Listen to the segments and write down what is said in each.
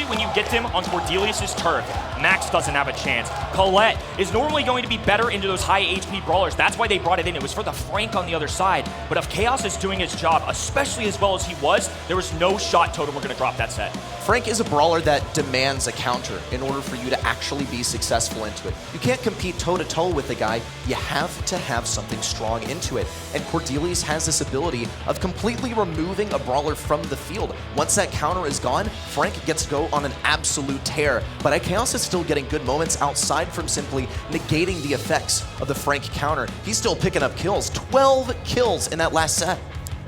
when you get them on Cordelius' turf, Max doesn't have a chance. Colette is normally going to be better into those high HP brawlers. That's why they brought it in. It was for the Frank on the other side. But if Chaos is doing his job, especially as well as he was, there was no shot Totem were going to drop that set. Frank is a brawler that demands a counter in order for you to actually be successful into it. You can't compete toe-to-toe with the guy. You have to have something strong into it. And Cordelius has this ability of completely removing a brawler from the field. Once that counter is gone, Frank gets to go on an absolute tear. But Chaos is still getting good moments outside from simply negating the effects of the Frank counter. He's still picking up kills. 12 kills in that last set.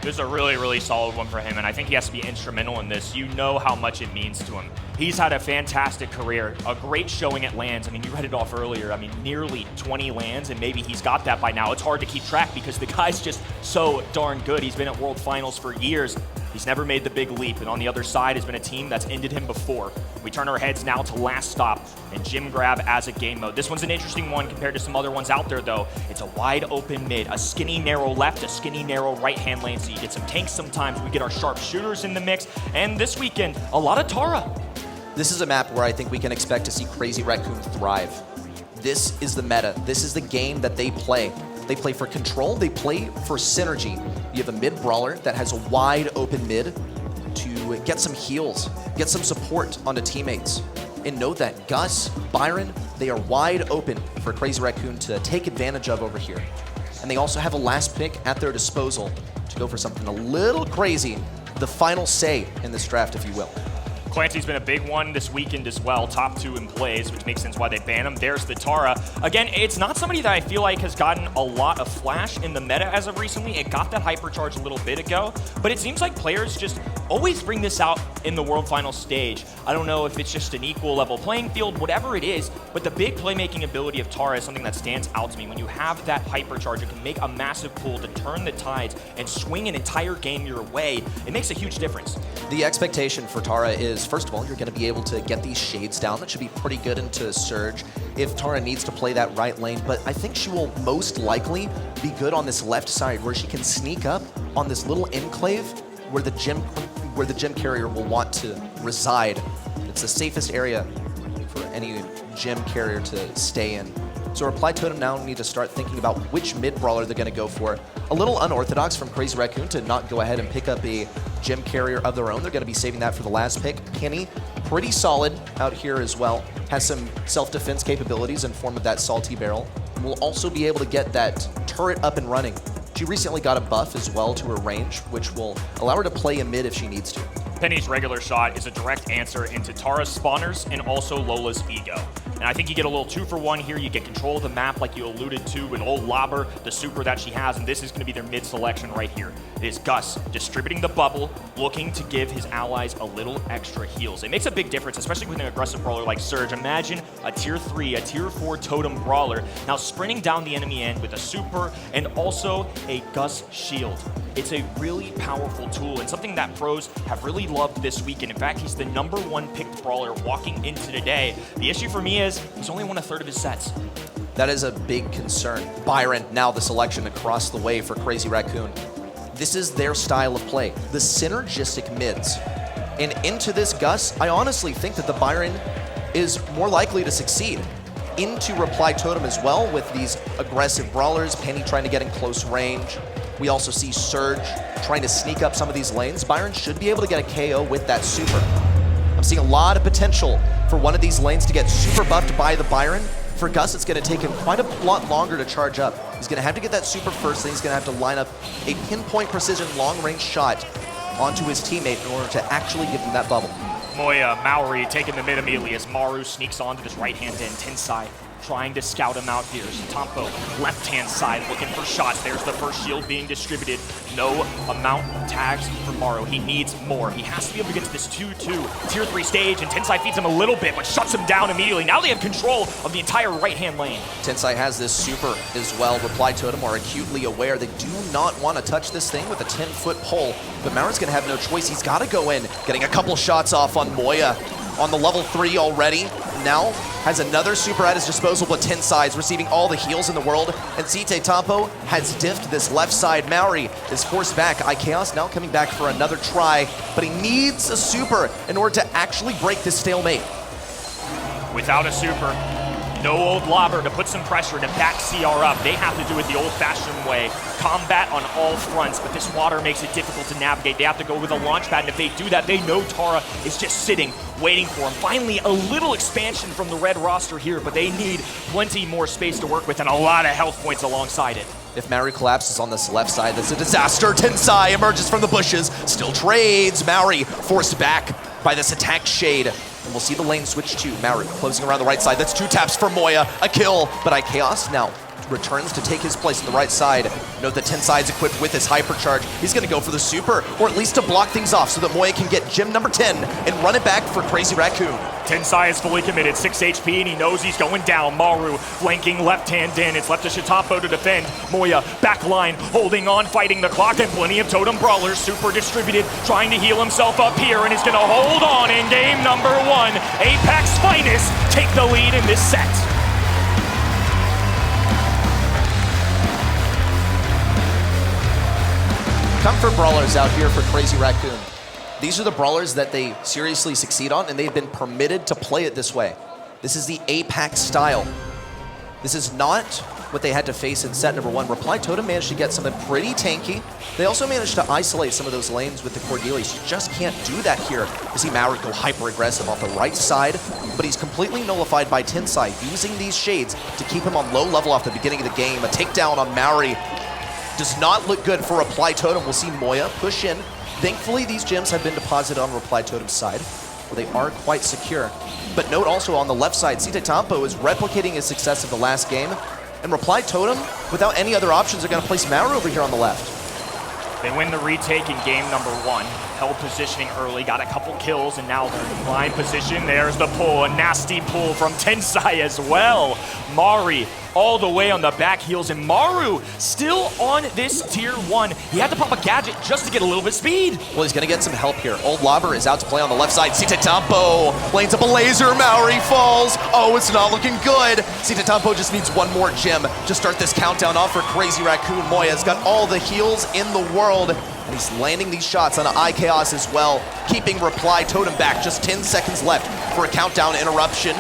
This is a really, really solid one for him, and I think he has to be instrumental in this. You know how much it means to him. He's had a fantastic career, a great showing at lands. I mean, you read it off earlier. I mean, nearly 20 lands, and maybe he's got that by now. It's hard to keep track because the guy's just so darn good. He's been at World Finals for years. He's never made the big leap, and on the other side has been a team that's ended him before. We turn our heads now to Last Stop and Jim Grab as a game mode. This one's an interesting one compared to some other ones out there, though. It's a wide open mid, a skinny narrow left, a skinny narrow right-hand lane, so you get some tanks sometimes. We get our sharp shooters in the mix, and this weekend, a lot of Tara. This is a map where I think we can expect to see Crazy Raccoon thrive. This is the meta. This is the game that they play. They play for control, they play for synergy. You have a mid brawler that has a wide open mid to get some heals, get some support onto teammates. And know that Gus, Byron, they are wide open for Crazy Raccoon to take advantage of over here. And they also have a last pick at their disposal to go for something a little crazy. The final say in this draft, if you will. Clancy's been a big one this weekend as well, top 2 in plays, which makes sense why they ban him. There's the Tara. Again, it's not somebody that I feel like has gotten a lot of flash in the meta as of recently. It got that hypercharge a little bit ago, but it seems like players just always bring this out in the World Final stage. I don't know if it's just an equal level playing field, whatever it is, but the big playmaking ability of Tara is something that stands out to me. When you have that hypercharge, it can make a massive pull to turn the tides and swing an entire game your way. It makes a huge difference. The expectation for Tara is, first of all, you're going to be able to get these shades down. That should be pretty good into Surge if Tara needs to play that right lane. But I think she will most likely be good on this left side where she can sneak up on this little enclave where the gym carrier will want to reside. It's the safest area for any gym carrier to stay in. So Reply Totem now need to start thinking about which mid brawler they're going to go for. A little unorthodox from Crazy Raccoon to not go ahead and pick up a gym carrier of their own. They're going to be saving that for the last pick. Penny, pretty solid out here as well. Has some self-defense capabilities in form of that salty barrel. And will also be able to get that turret up and running. She recently got a buff as well to her range, which will allow her to play a mid if she needs to. Penny's regular shot is a direct answer into Tara's spawners and also Lola's ego. And I think you get a little 2-for-1 here. You get control of the map like you alluded to with old Lobber, the super that she has, and this is going to be their mid selection right here. It is Gus distributing the bubble, looking to give his allies a little extra heals. It makes a big difference, especially with an aggressive brawler like Surge. Imagine a tier 3, a tier 4 totem brawler now sprinting down the enemy end with a super and also a Gus shield. It's a really powerful tool and something that pros have really loved this weekend. In fact, he's the #1 picked brawler walking into today. The issue for me is he's only won 1/3 of his sets. That is a big concern. Byron, now the selection across the way for Crazy Raccoon. This is their style of play, the synergistic mids. And into this Gus, I honestly think that the Byron is more likely to succeed. Into Reply Totem as well with these aggressive brawlers, Penny trying to get in close range. We also see Surge trying to sneak up some of these lanes. Byron should be able to get a KO with that super. I'm seeing a lot of potential for one of these lanes to get super buffed by the Byron. For Gus, it's going to take him quite a lot longer to charge up. He's going to have to get that super first, then he's going to have to line up a pinpoint precision long-range shot onto his teammate in order to actually give him that bubble. Moya, Maori taking the mid immediately as Maru sneaks onto this right-hand end, Tensai trying to scout him out here. Tampo, left-hand side, looking for shots. There's the first shield being distributed. No amount of tags for Maru. He needs more. He has to be able to get to this 2-2 tier 3 stage, and Tensai feeds him a little bit, but shuts him down immediately. Now they have control of the entire right-hand lane. Tensai has this super as well. Reply Totem are acutely aware they do not want to touch this thing with a 10-foot pole, but Maru's going to have no choice. He's got to go in, getting a couple shots off on Moya on the level 3 already. now has another super at his disposal, but Tensai's receiving all the heals in the world, and Totem has diffed this left side. Maori is forced back. iChaos now coming back for another try, but he needs a super in order to actually break this stalemate. Without a super, no old lobber to put some pressure to back CR up. They have to do it the old-fashioned way. Combat on all fronts, but this water makes it difficult to navigate. They have to go with a launch pad, and if they do that, they know Tara is just sitting, waiting for him. Finally, a little expansion from the red roster here, but they need plenty more space to work with and a lot of health points alongside it. If Maori collapses on this left side, that's a disaster. Tensai emerges from the bushes, still trades. Maori forced back by this attack shade. And we'll see the lane switch to Maori closing around the right side. That's 2 taps for Moya, a kill. But iChaos now returns to take his place on the right side. Note that Tensai is equipped with his hypercharge. He's going to go for the super, or at least to block things off so that Moya can get gem number 10 and run it back for Crazy Raccoon. Tensai is fully committed, 6 HP, and he knows he's going down. Maru flanking left hand in. It's left to Shitapo to defend. Moya back line, holding on, fighting the clock, and plenty of Totem brawlers, super distributed, trying to heal himself up here, and he's going to hold on in game number 1. Apex Finest take the lead in this set. Comfort brawlers out here for Crazy Raccoon. These are the brawlers that they seriously succeed on, and they've been permitted to play it this way. This is the Apex style. This is not what they had to face in set number 1. Reply Totem managed to get something pretty tanky. They also managed to isolate some of those lanes with the Cordelius. You just can't do that here. You see Maori go hyper-aggressive off the right side, but he's completely nullified by Tensai, using these shades to keep him on low level off the beginning of the game. A takedown on Maori does not look good for Reply Totem. We'll see Moya push in. Thankfully, these gems have been deposited on Reply Totem's side, where they are quite secure. But note also on the left side, Totem is replicating his success of the last game, and Reply Totem, without any other options, are going to place Maru over here on the left. They win the retake in game number 1. Held positioning early, got a couple kills, and now they're in line position. There's the pull, a nasty pull from Tensai as well. Mari all the way on the back heels, and Maru still on this tier 1. He had to pop a gadget just to get a little bit of speed. Well, he's going to get some help here. Old Lobber is out to play on the left side. Totem lanes up a laser. Maori falls. Oh, it's not looking good. Totem just needs one more gem to start this countdown off for Crazy Raccoon. Moya's got all the heals in the world, and he's landing these shots on iChaos as well, keeping Reply Totem back. Just 10 seconds left for a countdown interruption.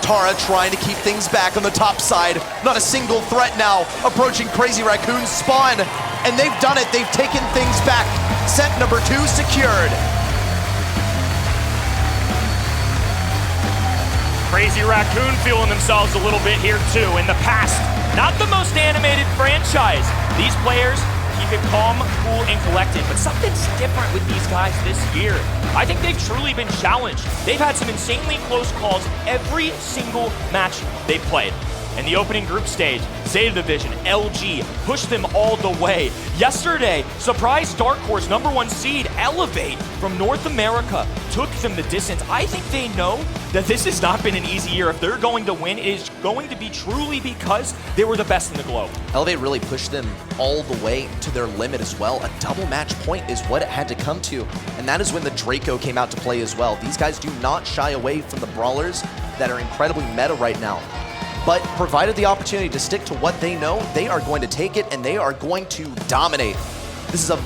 Tara trying to keep things back on the top side. Not a single threat now, approaching Crazy Raccoon's spawn. And they've done it, they've taken things back. Set number 2 secured. Crazy Raccoon feeling themselves a little bit here too. In the past, not the most animated franchise. These players keep it calm, cool, and collected, but something's different with these guys this year. I think they've truly been challenged. They've had some insanely close calls every single match they've played. In the opening group stage, Zeta Division, LG, pushed them all the way. Yesterday, surprise Dark Horse #1 seed, Elevate from North America, took them the distance. I think they know that this has not been an easy year. If they're going to win, it is going to be truly because they were the best in the globe. Elevate really pushed them all the way to their limit as well. A double match point is what it had to come to, and that is when the Draco came out to play as well. These guys do not shy away from the brawlers that are incredibly meta right now. But provided the opportunity to stick to what they know, they are going to take it and they are going to dominate. This is a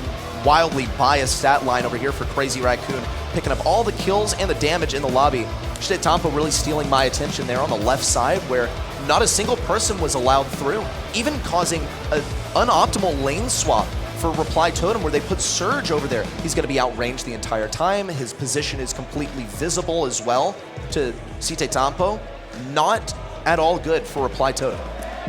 wildly biased stat line over here for Crazy Raccoon, picking up all the kills and the damage in the lobby. Tampo really stealing my attention there on the left side, where not a single person was allowed through, even causing an unoptimal lane swap for Reply Totem, where they put Surge over there. He's going to be outranged the entire time. His position is completely visible as well to Tampo. Not at all good for Reply Totem.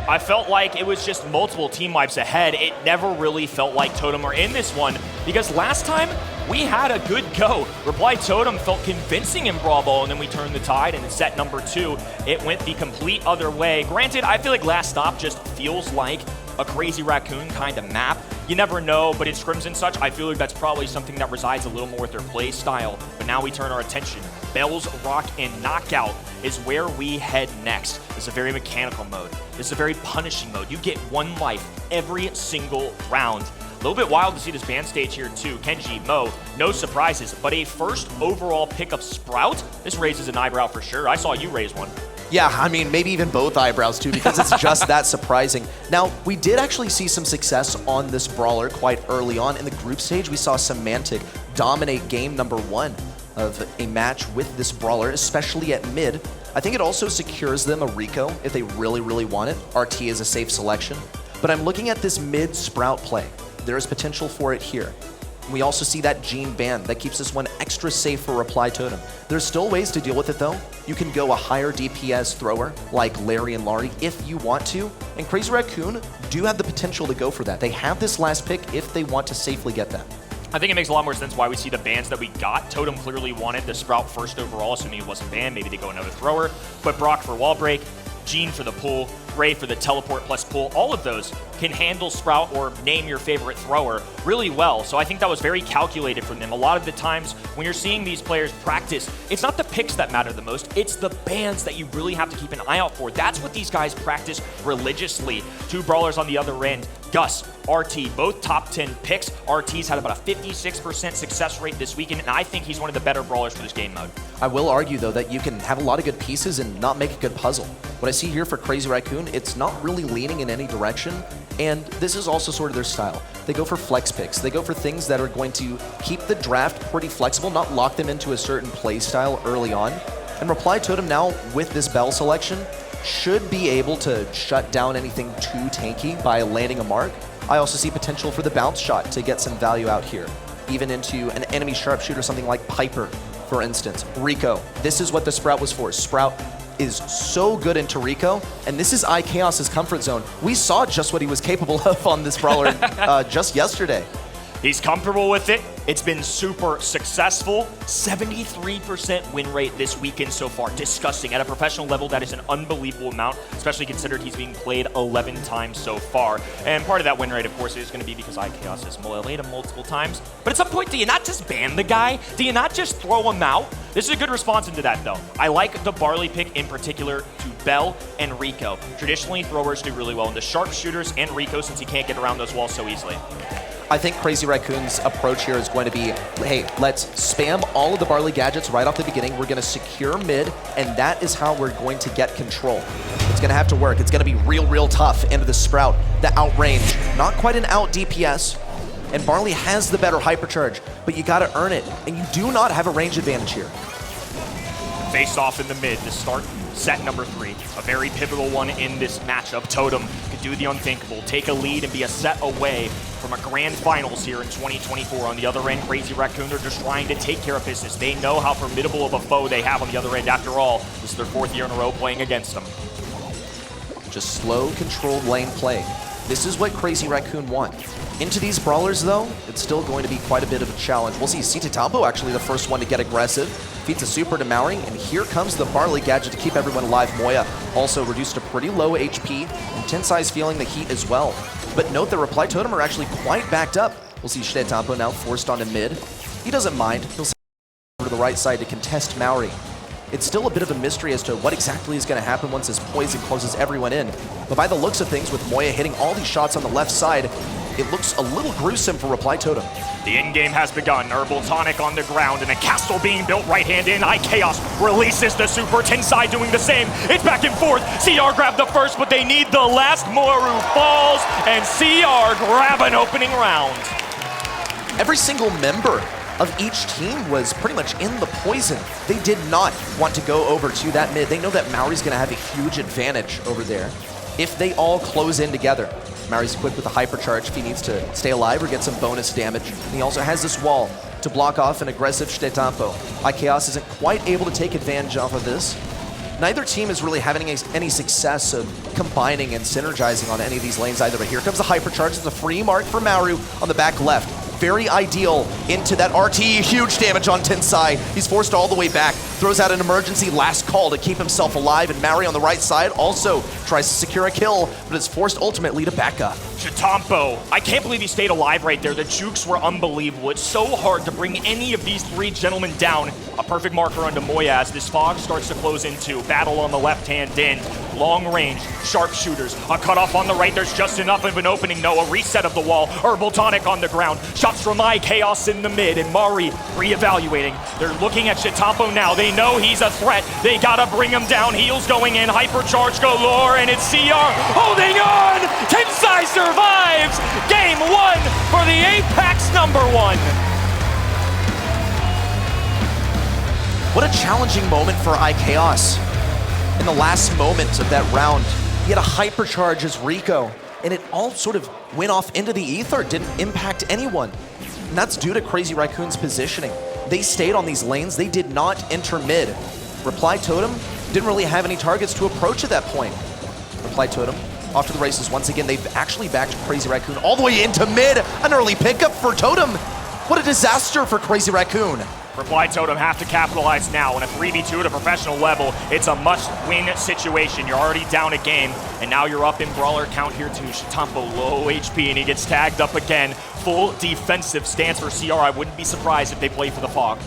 I felt like it was just multiple team wipes ahead. It never really felt like Totem were in this one, because last time we had a good go. Reply Totem felt convincing in Brawl Ball, and then we turned the tide, and in set number 2, it went the complete other way. Granted, I feel like Last Stop just feels like a Crazy Raccoon kind of map. You never know, but in scrims and such, I feel like that's probably something that resides a little more with their play style. But now we turn our attention. Bells, Rock, and Knockout is where we head next. This is a very mechanical mode. This is a very punishing mode. You get 1 life every single round. A little bit wild to see this ban stage here too. Kenji, Mo, no surprises, but a first overall pick of Sprout, this raises an eyebrow for sure. I saw you raise one. Yeah, I mean, maybe even both eyebrows too, because it's just that surprising. Now, we did actually see some success on this brawler quite early on. In the group stage, we saw Semantic dominate game number 1 of a match with this brawler, especially at mid. I think it also secures them a Rico if they really, really want it. RT is a safe selection. But I'm looking at this mid Sprout play. There is potential for it here. We also see that Gene ban that keeps this one extra safe for Reply Totem. There's still ways to deal with it though. You can go a higher DPS thrower like Larry and Laurie if you want to, and Crazy Raccoon do have the potential to go for that. They have this last pick if they want to safely get that. I think it makes a lot more sense why we see the bans that we got. Totem clearly wanted the Sprout first overall, assuming it wasn't banned. Maybe they go another thrower. But Brock for wall break, Gene for the pull, Ray for the teleport plus pull. All of those can handle Sprout or name your favorite thrower really well. So I think that was very calculated from them. A lot of the times when you're seeing these players practice, it's not the picks that matter the most, it's the bans that you really have to keep an eye out for. That's what these guys practice religiously. 2 brawlers on the other end, Gus, RT, both top 10 picks. RT's had about a 56% success rate this weekend, and I think he's one of the better brawlers for this game mode. I will argue, though, that you can have a lot of good pieces and not make a good puzzle. What I see here for Crazy Raccoon, it's not really leaning in any direction, and this is also sort of their style. They go for flex picks. They go for things that are going to keep the draft pretty flexible, not lock them into a certain play style early on. And Reply Totem now, with this Bell selection, should be able to shut down anything too tanky by landing a mark. I also see potential for the bounce shot to get some value out here, even into an enemy sharpshooter, something like Piper, for instance. Rico, this is what the Sprout was for. Sprout is so good into Rico, and this is iChaos's comfort zone. We saw just what he was capable of on this brawler just yesterday. He's comfortable with it. It's been super successful. 73% win rate this weekend so far. Disgusting. At a professional level, that is an unbelievable amount, especially considered he's being played 11 times so far. And part of that win rate, of course, is going to be because iChaos has played him multiple times. But at some point, do you not just ban the guy? Do you not just throw him out? This is a good response into that, though. I like the Barley pick in particular to Bell and Rico. Traditionally, throwers do really well into sharpshooters and Rico since he can't get around those walls so easily. I think Crazy Raccoon's approach here is going to be, hey, let's spam all of the Barley gadgets right off the beginning. We're going to secure mid, and that is how we're going to get control. It's going to have to work. It's going to be real tough into the Sprout. The outrange, not quite an out DPS, and Barley has the better hypercharge, but you got to earn it, and you do not have a range advantage here. Face off in the mid to start set number 3. A very pivotal one in this matchup. Totem could do the unthinkable, take a lead and be a set away from a grand finals here in 2024. On the other end, Crazy Raccoon are just trying to take care of business. They know how formidable of a foe they have on the other end. After all, this is their 4th year in a row playing against them. Just slow, controlled lane play. This is what Crazy Raccoon want. Into these brawlers, though, it's still going to be quite a bit of a challenge. We'll see Totem actually the first one to get aggressive. Feeds a super to Maori, and here comes the Barley gadget to keep everyone alive. Moya also reduced to pretty low HP, and Tensai's feeling the heat as well. But note that Reply Totem are actually quite backed up. We'll see Totem now forced onto mid. He doesn't mind. He'll send over to the right side to contest Maori. It's still a bit of a mystery as to what exactly is going to happen once this poison closes everyone in. But by the looks of things, with Moya hitting all these shots on the left side, it looks a little gruesome for Reply Totem. The end game has begun. Herbal Tonic on the ground and a castle being built right hand in. iChaos releases the super. Tensai doing the same. It's back and forth. CR grab the first, but they need the last. Moru falls, and CR grab an opening round. Every single member of each team was pretty much in the poison. They did not want to go over to that mid. They know that Maori's going to have a huge advantage over there if they all close in together. Maori's equipped with a hypercharge if he needs to stay alive or get some bonus damage. And he also has this wall to block off an aggressive Shitetampo. iChaos isn't quite able to take advantage off of this. Neither team is really having any success of combining and synergizing on any of these lanes either. But here comes the hypercharge. It's a free mark for Maru on the back left. Very ideal into that RT. Huge damage on Tensai. He's forced all the way back. Throws out an emergency last call to keep himself alive. And Mari on the right side also tries to secure a kill, but is forced ultimately to back up. Chitampo, I can't believe he stayed alive right there. The jukes were unbelievable. It's so hard to bring any of these 3 gentlemen down. A perfect marker onto Moya as this fog starts to close into battle on the left-hand end. long range, sharpshooters. A cutoff on the right, there's just enough of an opening. No, a reset of the wall. Herbal Tonic on the ground. Shots from iChaos in the mid, and Mari reevaluating. They're looking at Chitampo now. They know he's a threat. They gotta bring him down. Heals going in, hypercharge galore, and it's CR holding on! Tensai survives! Game 1 for the Apex #1. What a challenging moment for iChaos. In the last moment of that round, he had a hypercharge as Rico, and it all sort of went off into the ether, didn't impact anyone. And that's due to Crazy Raccoon's positioning. They stayed on these lanes, they did not enter mid. Reply Totem didn't really have any targets to approach at that point. Reply Totem off to the races once again. They've actually backed Crazy Raccoon all the way into mid. An early pickup for Totem. What a disaster for Crazy Raccoon. Reply Totem have to capitalize now. In a 3v2 at a professional level, it's a must-win situation. You're already down a game, and now you're up in brawler count here too. Chitampo low HP, and he gets tagged up again. Full defensive stance for CR. I wouldn't be surprised if they play for the fog.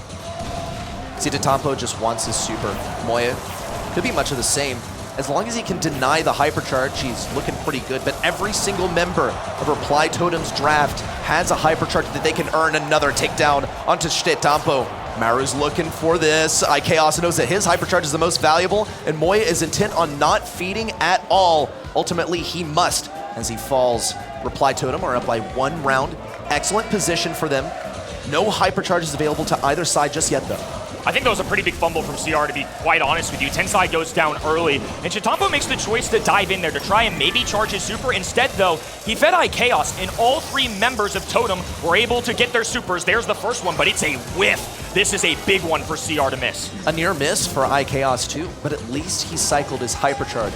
See, Chitampo just wants his super. Moya could be much of the same. As long as he can deny the hypercharge, he's looking pretty good. But every single member of Reply Totem's draft has a hypercharge that they can earn another takedown onto Chitampo. Maru's looking for this. iChaos knows that his hypercharge is the most valuable, and Moya is intent on not feeding at all. Ultimately, he must as he falls. Reply Totem are up by 1 round. Excellent position for them. No hypercharges available to either side just yet, though. I think that was a pretty big fumble from CR, to be quite honest with you. Tensai goes down early, and Chitampo makes the choice to dive in there to try and maybe charge his super. Instead, though, he fed iChaos, and all 3 members of Totem were able to get their supers. There's the first one, but it's a whiff. This is a big one for CR to miss. A near miss for iChaos, too, but at least he cycled his hypercharge.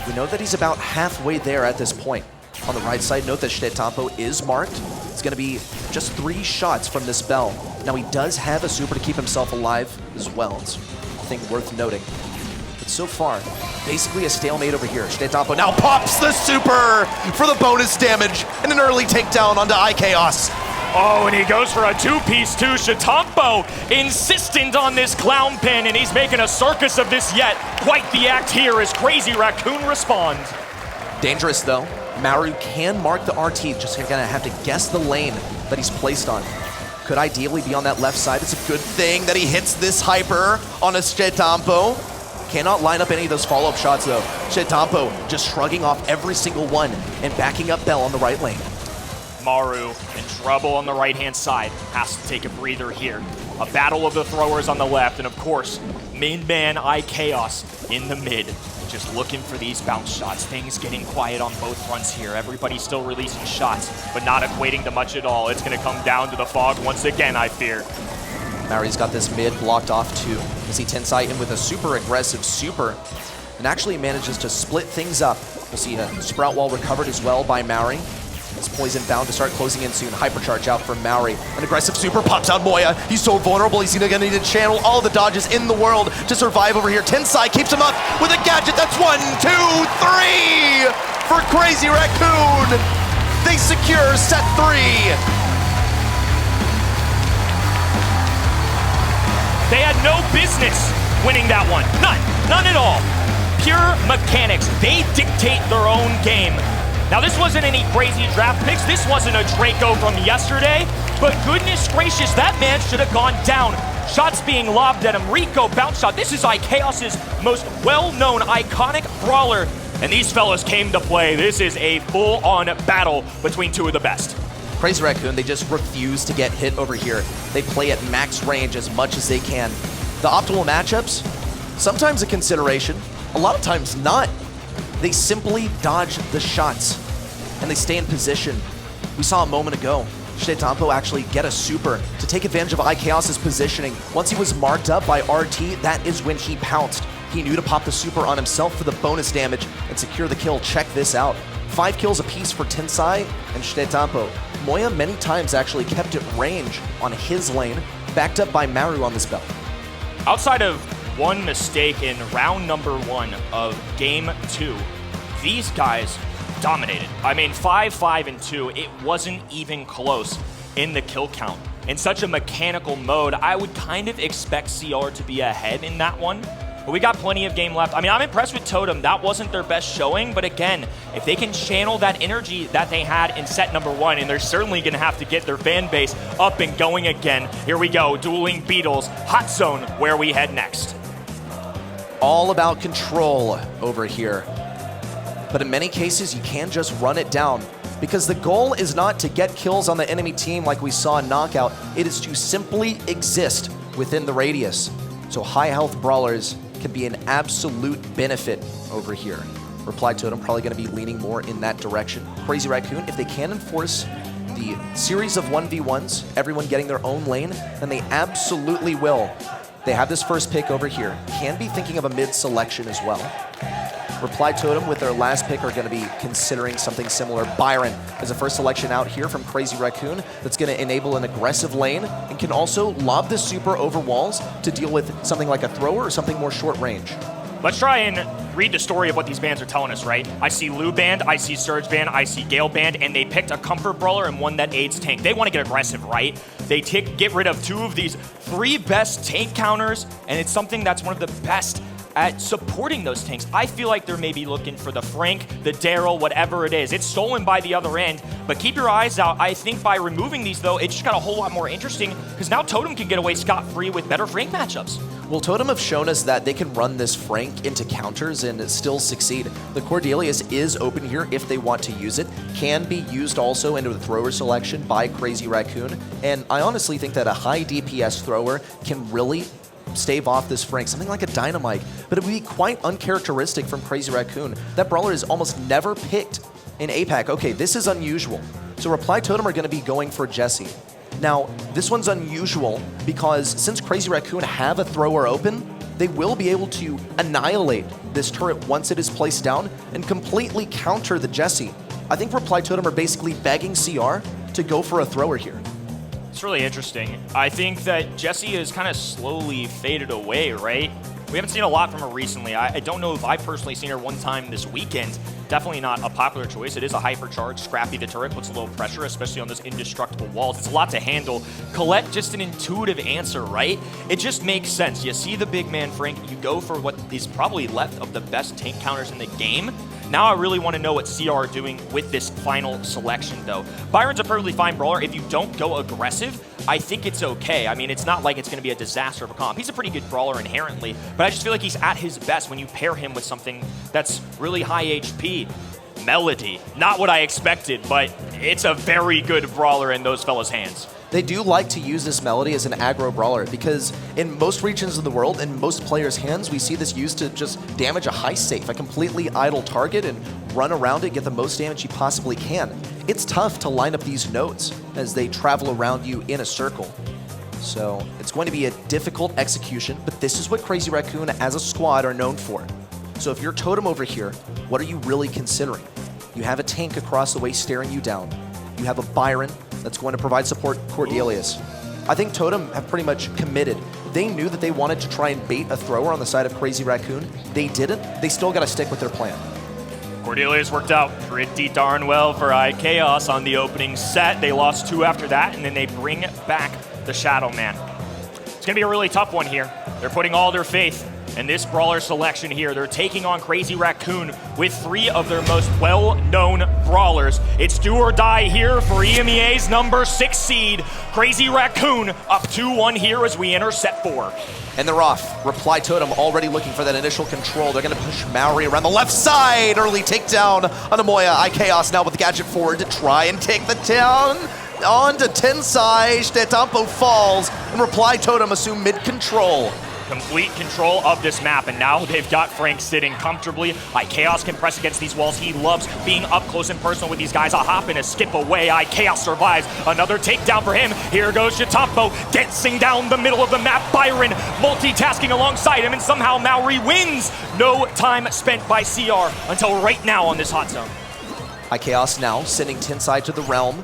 We know that he's about halfway there at this point. On the right side, note that Chitampo is marked. It's going to be just 3 shots from this bell. Now, he does have a super to keep himself alive as well. It's a thing worth noting. But so far, basically a stalemate over here. Chitampo now pops the super for the bonus damage and an early takedown onto iChaos. Oh, and he goes for a 2-piece too. Chitampo insistent on this clown pin, and he's making a circus of this yet. Quite the act here as Crazy Raccoon responds. Dangerous, though. Maru can mark the RT, just gonna have to guess the lane that he's placed on. Could ideally be on that left side. It's a good thing that he hits this hyper on a Chitampo. Cannot line up any of those follow-up shots, though. Chitampo just shrugging off every single one and backing up Bell on the right lane. Maru in trouble on the right-hand side. Has to take a breather here. A battle of the throwers on the left, and of course, main man iChaos in the mid. Just looking for these bounce shots. Things getting quiet on both fronts here. Everybody's still releasing shots, but not equating to much at all. It's going to come down to the fog once again, I fear. Maru's got this mid blocked off too. You see Tensai in with a super aggressive super, and actually manages to split things up. We'll see a Sprout Wall recovered as well by Mauri. It's Poison bound to start closing in soon. Hypercharge out from Mauri. An aggressive super pops out Moya. He's so vulnerable. He's gonna need to channel all the dodges in the world to survive over here. Tensai keeps him up with a gadget. That's 1, 2, 3 for Crazy Raccoon. They secure set 3. They had no business winning that one. None at all. Pure mechanics. They dictate their own game. Now, this wasn't any crazy draft picks. This wasn't a Draco from yesterday. But goodness gracious, that man should have gone down. Shots being lobbed at him. Rico bounce shot. This is iChaos' most well-known, iconic brawler. And these fellas came to play. This is a full-on battle between 2 of the best. Crazy Raccoon, they just refuse to get hit over here. They play at max range as much as they can. The optimal matchups, sometimes a consideration, a lot of times not. They simply dodge the shots, and they stay in position. We saw a moment ago, Chitampo actually get a super to take advantage of iChaos' positioning. Once he was marked up by RT, that is when he pounced. He knew to pop the super on himself for the bonus damage and secure the kill. Check this out. 5 kills apiece for Tensai and Chitampo. Moya many times actually kept at range on his lane, backed up by Maru on this belt. Outside of one mistake in round number 1 of game 2, these guys dominated. I mean, 5-5-2, it wasn't even close in the kill count. In such a mechanical mode, I would kind of expect CR to be ahead in that one. but we got plenty of game left. I mean, I'm impressed with Totem. That wasn't their best showing, but again, if they can channel that energy that they had in set number 1, and they're certainly going to have to get their fan base up and going again. Here we go, dueling Beetles, Hot Zone, where we head next. All about control over here. But in many cases, you can just run it down, because the goal is not to get kills on the enemy team like we saw in Knockout. It is to simply exist within the radius. So high health brawlers can be an absolute benefit over here. Reply Totem probably going to be leaning more in that direction. Crazy Raccoon, if they can enforce the series of 1v1s, everyone getting their own lane, then they absolutely will. They have this first pick over here. Can be thinking of a mid selection as well. Reply Totem with their last pick are going to be considering something similar. Byron is a first selection out here from Crazy Raccoon that's going to enable an aggressive lane and can also lob the super over walls to deal with something like a thrower or something more short range. Let's try and read the story of what these bands are telling us, right? I see Lou Band, I see Surge Band, I see Gale Band, and they picked a comfort brawler and one that aids tank. They want to get aggressive, right? They get rid of 2 of these 3 best tank counters, and it's something that's one of the best at supporting those tanks. I feel like they're maybe looking for the Frank, the Daryl, whatever it is. It's stolen by the other end, but keep your eyes out. I think by removing these, though, it just got a whole lot more interesting, because now Totem can get away scot-free with better Frank matchups. Well, Totem have shown us that they can run this Frank into counters and still succeed. The Cordelius is open here if they want to use it. Can be used also into the thrower selection by Crazy Raccoon, and I honestly think that a high DPS thrower can really stave off this Frank, something like a Dynamite, but it would be quite uncharacteristic from Crazy Raccoon. That brawler is almost never picked in APAC. Okay, this is unusual. So Reply Totem are going to be going for Jesse. Now, this one's unusual because since Crazy Raccoon have a thrower open, they will be able to annihilate this turret once it is placed down and completely counter the Jesse. I think Reply Totem are basically begging CR to go for a thrower here. It's really interesting. I think that Jessie has kind of slowly faded away, right? We haven't seen a lot from her recently. I don't know if I've personally seen her one time this weekend. Definitely not a popular choice. It is a hypercharge. Scrappy the turret puts a little pressure, especially on those indestructible walls. It's a lot to handle. Colette, just an intuitive answer, right? It just makes sense. You see the big man Frank, you go for what is probably left of the best tank counters in the game. Now I really want to know what CR are doing with this final selection, though. Byron's a perfectly fine brawler. If you don't go aggressive, I think it's okay. I mean, it's not like it's going to be a disaster of a comp. He's a pretty good brawler inherently, but I just feel like he's at his best when you pair him with something that's really high HP. Melody. Not what I expected, but it's a very good brawler in those fellas' hands. They do like to use this Melody as an aggro brawler because in most regions of the world, in most players' hands, we see this used to just damage a high safe, a completely idle target, and run around it, get the most damage you possibly can. It's tough to line up these nodes as they travel around you in a circle. So it's going to be a difficult execution, but this is what Crazy Raccoon as a squad are known for. So if you're Totem over here, what are you really considering? You have a tank across the way staring you down. You have a Byron that's going to provide support Cordelius. I think Totem have pretty much committed. They knew that they wanted to try and bait a thrower on the side of Crazy Raccoon. They didn't. They still got to stick with their plan. Cordelius worked out pretty darn well for iChaos on the opening set. They lost 2 after that, and then they bring back the Shadow Man. It's going to be a really tough one here. They're putting all their faith in this brawler selection here. They're taking on Crazy Raccoon with 3 of their most well-known brawlers. It's do or die here for EMEA's number 6 seed. Crazy Raccoon up 2-1 here as we enter set 4. And they're off. Reply Totem already looking for that initial control. They're going to push Maori around the left side. Early takedown on Amoya. iChaos now with the gadget forward to try and take the town. On to Tensai. Stetampo falls. And Reply Totem assume mid-control. Complete control of this map, and now they've got Frank sitting comfortably. iChaos can press against these walls. He loves being up close and personal with these guys. A hop and a skip away. iChaos survives. Another takedown for him. Here goes Shitampo dancing down the middle of the map. Byron multitasking alongside him, and somehow Maori wins. No time spent by CR until right now on this hot zone. iChaos now sending Tensai to the realm.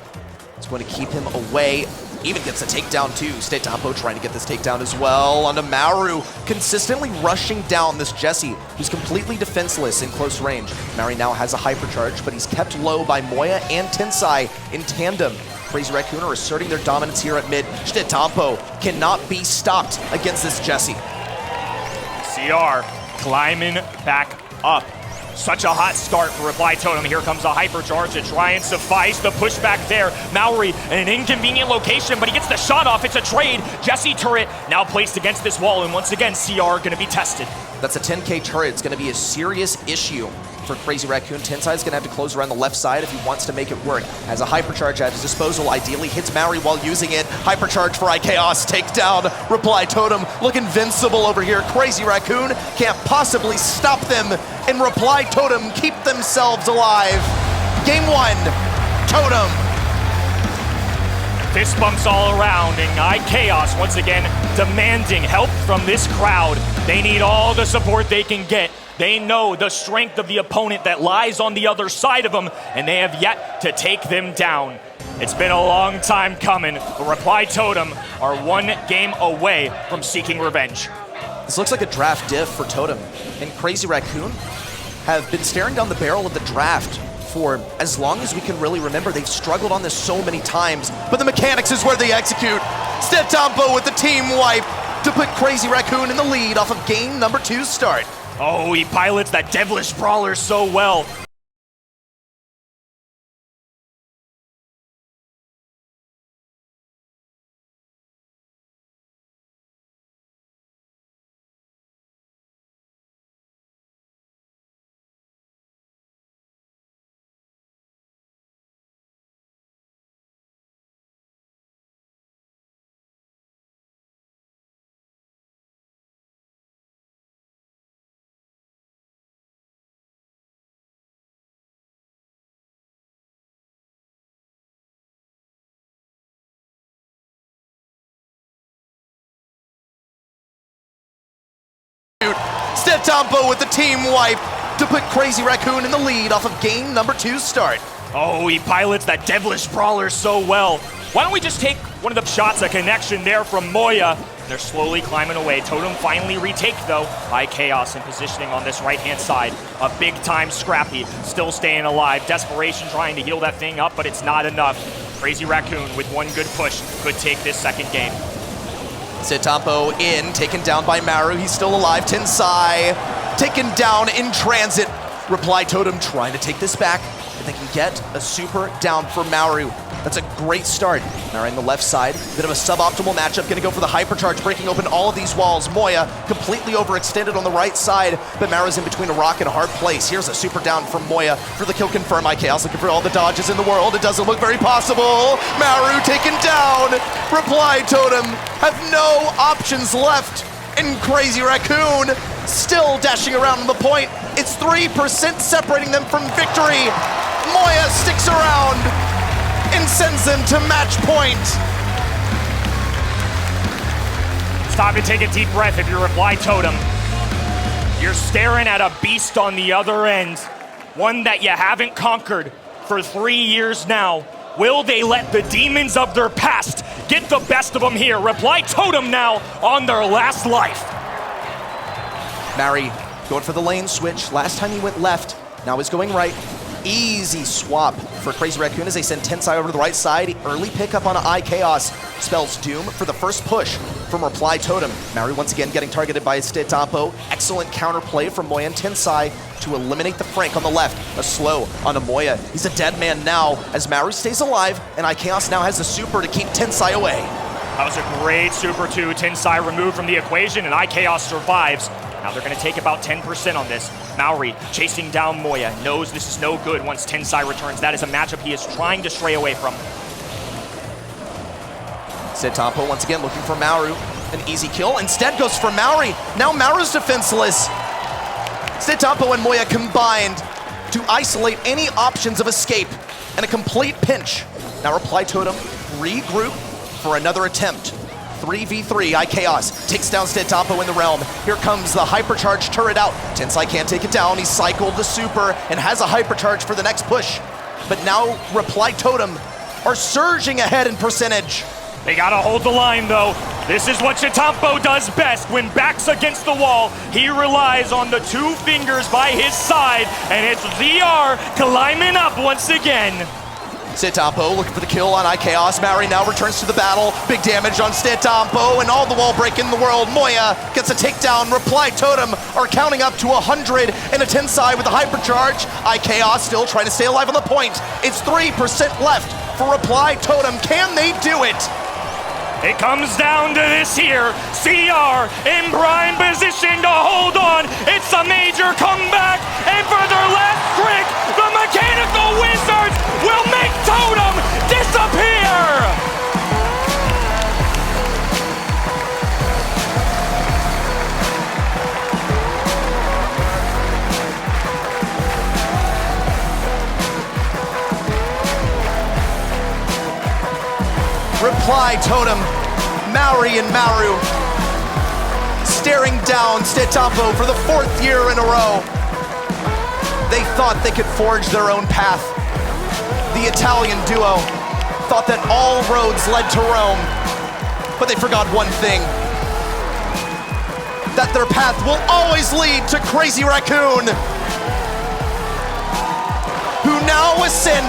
It's going to keep him away. Even gets a takedown too. Stetampo trying to get this takedown as well. Onto Maru, consistently rushing down this Jesse, who's completely defenseless in close range. Maru now has a hypercharge, but he's kept low by Moya and Tensai in tandem. Crazy Raccoon are asserting their dominance here at mid. Stetampo cannot be stopped against this Jesse. CR climbing back up. Such a hot start for Reply Totem. Here comes a hypercharge to try and suffice the pushback there. Maori in an inconvenient location, but he gets the shot off. It's a trade. Jesse turret now placed against this wall, and once again, CR going to be tested. That's a 10K turret. It's going to be a serious issue for Crazy Raccoon. Tensai's going to have to close around the left side if he wants to make it work. Has a hypercharge at his disposal. Ideally hits Maori while using it. Hypercharge for iChaos. Take down Reply Totem. Look invincible over here. Crazy Raccoon can't possibly stop them. And Reply Totem keep themselves alive. Game 1, Totem. Fist bumps all around, and iChaos once again demanding help from this crowd. They need all the support they can get. They know the strength of the opponent that lies on the other side of them, and they have yet to take them down. It's been a long time coming, but Reply Totem are one game away from seeking revenge. This looks like a draft diff for Totem, and Crazy Raccoon have been staring down the barrel of the draft for as long as we can really remember. They've struggled on this so many times, but the mechanics is where they execute. Totem with the team wipe to put Crazy Raccoon in the lead off of game number 2's start. Oh, he pilots that devilish brawler so well. Totem with the team wipe to put Crazy Raccoon in the lead off of game number 2's start. Oh, he pilots that devilish brawler so well. Why don't we just take one of the shots, a connection there from Moya. They're slowly climbing away. Totem finally retake though. iChaos in positioning on this right-hand side. A big-time Scrappy, still staying alive. Desperation trying to heal that thing up, but it's not enough. Crazy Raccoon with one good push could take this second game. Totem in, taken down by Maru. He's still alive. Tensai taken down in transit. Reply Totem trying to take this back. If they can get a super down for Maru. That's a great start. Maru on the left side. Bit of a suboptimal matchup. Gonna go for the hypercharge, breaking open all of these walls. Moya completely overextended on the right side, but Maru's in between a rock and a hard place. Here's a super down from Moya for the kill confirm. iChaos looking for all the dodges in the world. It doesn't look very possible. Maru taken down. Reply Totem have no options left. And Crazy Raccoon still dashing around on the point. It's 3% separating them from victory. Moya sticks around and sends them to match point. It's time to take a deep breath if you're Reply Totem. You're staring at a beast on the other end, one that you haven't conquered for 3 years now. Will they let the demons of their past get the best of them here? Reply Totem now on their last life. Mary going for the lane switch. Last time he went left, now he's going right. Easy swap for Crazy Raccoon as they send Tensai over to the right side. Early pickup on iChaos spells doom for the first push from Reply Totem. Mary once again getting targeted by Totem. Excellent counterplay from Moya and Tensai to eliminate the Frank on the left. A slow on a Moya. He's a dead man now as Maru stays alive, and iChaos now has the super to keep Tensai away. That was a great super too. Tensai removed from the equation, and iChaos survives. Now they're going to take about 10% on this. Maori chasing down Moya, knows this is no good once Tensai returns. That is a matchup he is trying to stray away from. Totem once again looking for Maru. An easy kill. Instead goes for Maori. Now Maru's defenseless. Totem and Moya combined to isolate any options of escape and a complete pinch. Now Reply Totem regroup for another attempt. 3v3, iChaos takes down Totem in the realm. Here comes the hypercharge turret out. Tensai can't take it down. He cycled the super and has a hypercharge for the next push. But now Reply Totem are surging ahead in percentage. They gotta hold the line though. This is what Totem does best. When back's against the wall, he relies on the two fingers by his side, and it's ZR climbing up once again. Stetampo looking for the kill on iChaos. Mary now returns to the battle. Big damage on Stetampo and all the wall break in the world. Moya gets a takedown. Reply Totem are counting up to 100 and a Tensai with a hypercharge. iChaos still trying to stay alive on the point. It's 3% left for Reply Totem. Can they do it? It comes down to this here. CR in prime position to hold on. It's a major comeback. And for their last trick, the Mechanical Wizards will make Totem disappear. Reply Totem, Maori and Maru, staring down Stetampo for the 4th year in a row. They thought they could forge their own path. The Italian duo thought that all roads led to Rome, but they forgot one thing, that their path will always lead to Crazy Raccoon, who now ascend